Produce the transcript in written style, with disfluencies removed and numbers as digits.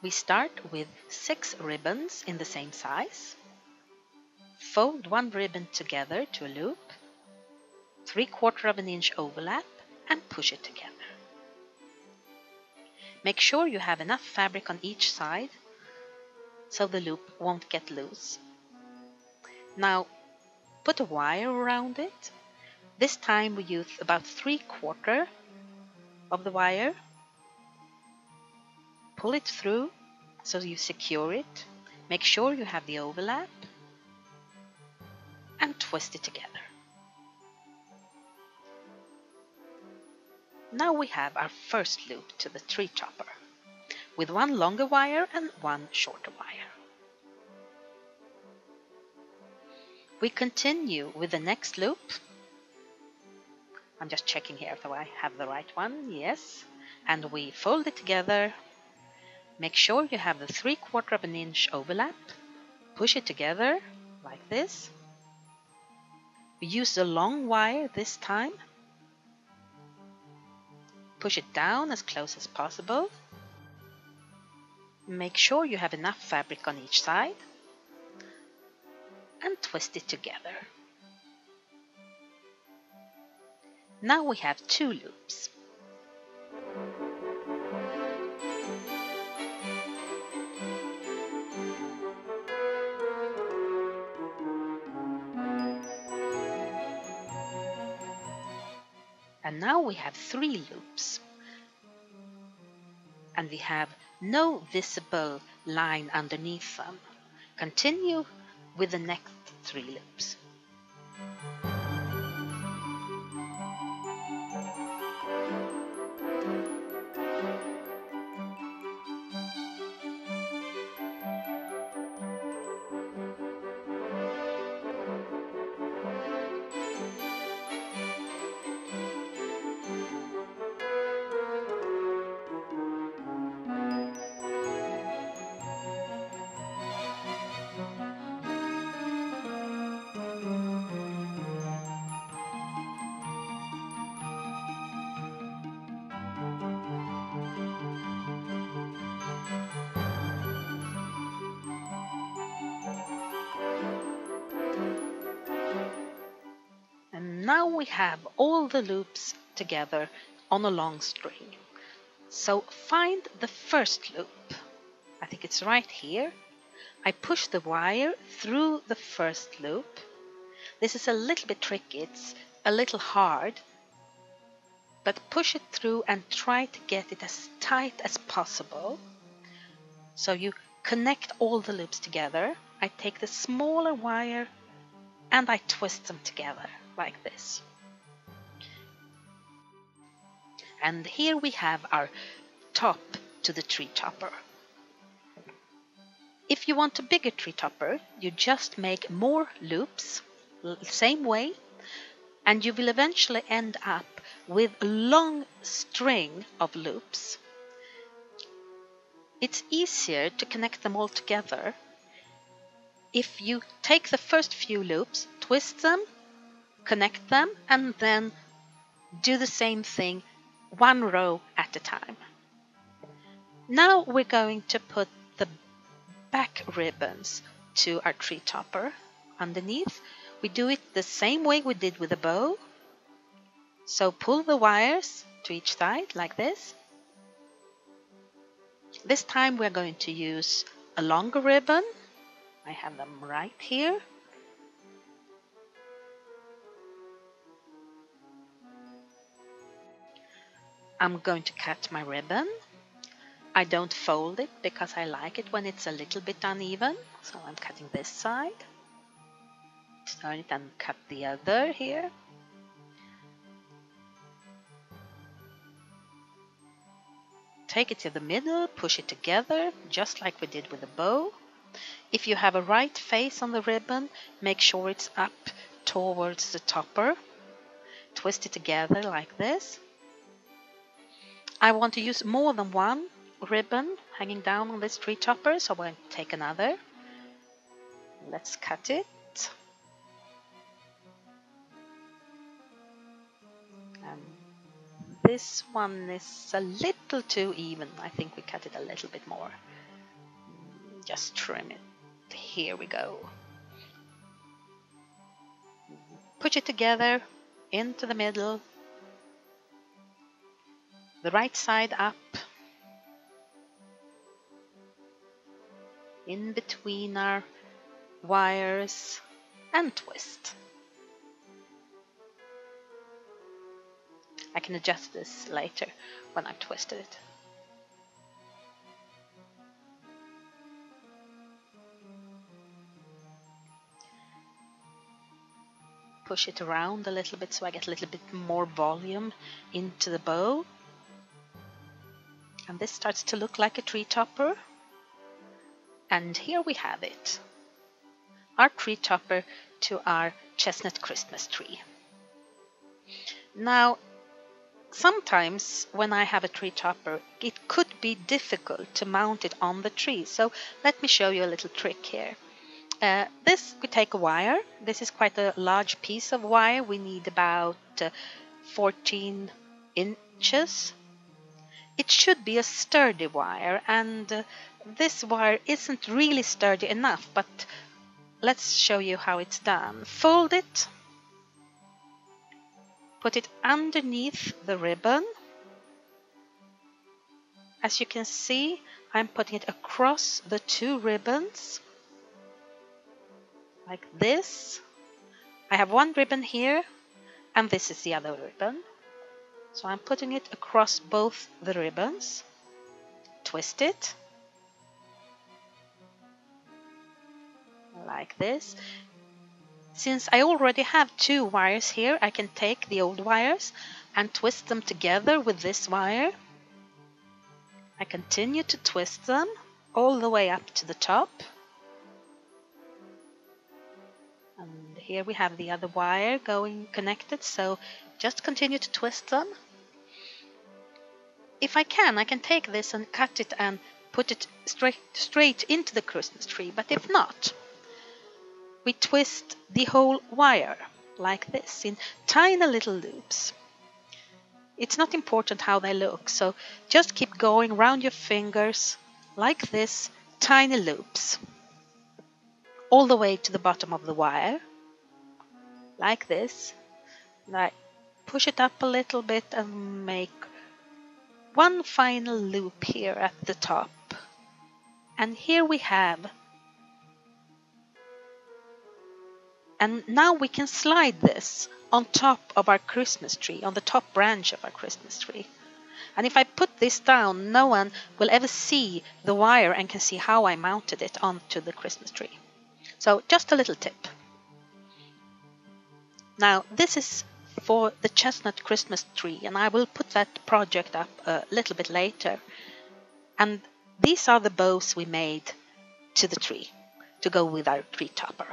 We start with 6 ribbons in the same size. Fold one ribbon together to a loop, 3/4 inch overlap, and push it together. Make sure you have enough fabric on each side so the loop won't get loose. Now put a wire around it. This time we use about 3/4 of the wire. Pull it through so you secure it. Make sure you have the overlap and twist it together. Now we have our first loop to the tree topper with one longer wire and one shorter wire. We continue with the next loop. I'm just checking here if I have the right one. Yes. And we fold it together. Make sure you have the 3/4 inch overlap. Push it together like this. We use the long wire this time. Push it down as close as possible. Make sure you have enough fabric on each side. And twist it together. Now we have 2 loops. And now we have 3 loops. And we have no visible line underneath them. Continue with the next 3 loops. Now we have all the loops together on a long string. So find the first loop. I think it's right here. I push the wire through the first loop. This is a little bit tricky. It's a little hard. But push it through and try to get it as tight as possible. So you connect all the loops together. I take the smaller wire and I twist them together like this. And here we have our top to the tree topper. If you want a bigger tree topper, you just make more loops, same way, and you will eventually end up with a long string of loops. It's easier to connect them all together if you take the first few loops, twist them, connect them, and then do the same thing 1 row at a time. Now we're going to put the back ribbons to our tree topper underneath. We do it the same way we did with the bow. So pull the wires to each side like this. This time we're going to use a longer ribbon. I have them right here. I'm going to cut my ribbon. I don't fold it because I like it when it's a little bit uneven. So I'm cutting this side. Turn it and cut the other here. Take it to the middle, push it together, just like we did with the bow. If you have a right face on the ribbon, make sure it's up towards the topper. Twist it together like this. I want to use more than one ribbon hanging down on this tree topper, so I'm going to take another. Let's cut it. And this one is a little too even. I think we cut it a little bit more. Just trim it. Here we go. Push it together into the middle, the right side up, in between our wires, and twist. I can adjust this later when I've twisted it. Push it around a little bit so I get a little bit more volume into the bow. And this starts to look like a tree topper. And here we have it. Our tree topper to our chestnut Christmas tree. Now, sometimes when I have a tree topper, it could be difficult to mount it on the tree. So let me show you a little trick here. This, we take a wire. This is quite a large piece of wire. We need about 14 inches. It should be a sturdy wire, and this wire isn't really sturdy enough, but let's show you how it's done. Fold it, put it underneath the ribbon. As you can see, I'm putting it across the two ribbons, like this. I have one ribbon here, and this is the other ribbon. So I'm putting it across both the ribbons. Twist it, like this. Since I already have two wires here, I can take the old wires and twist them together with this wire. I continue to twist them all the way up to the top. And here we have the other wire going connected, so just continue to twist them. If I can take this and cut it and put it straight into the Christmas tree, but if not, we twist the whole wire like this in tiny little loops. It's not important how they look, so just keep going around your fingers like this, tiny loops, all the way to the bottom of the wire, like this. Now push it up a little bit and make one final loop here at the top. And here we have. And now we can slide this on top of our Christmas tree, on the top branch of our Christmas tree. And if I put this down, no one will ever see the wire and can see how I mounted it onto the Christmas tree. So just a little tip. Now this is for the chestnut Christmas tree, and I will put that project up a little bit later. And these are the bows we made to the tree to go with our tree topper.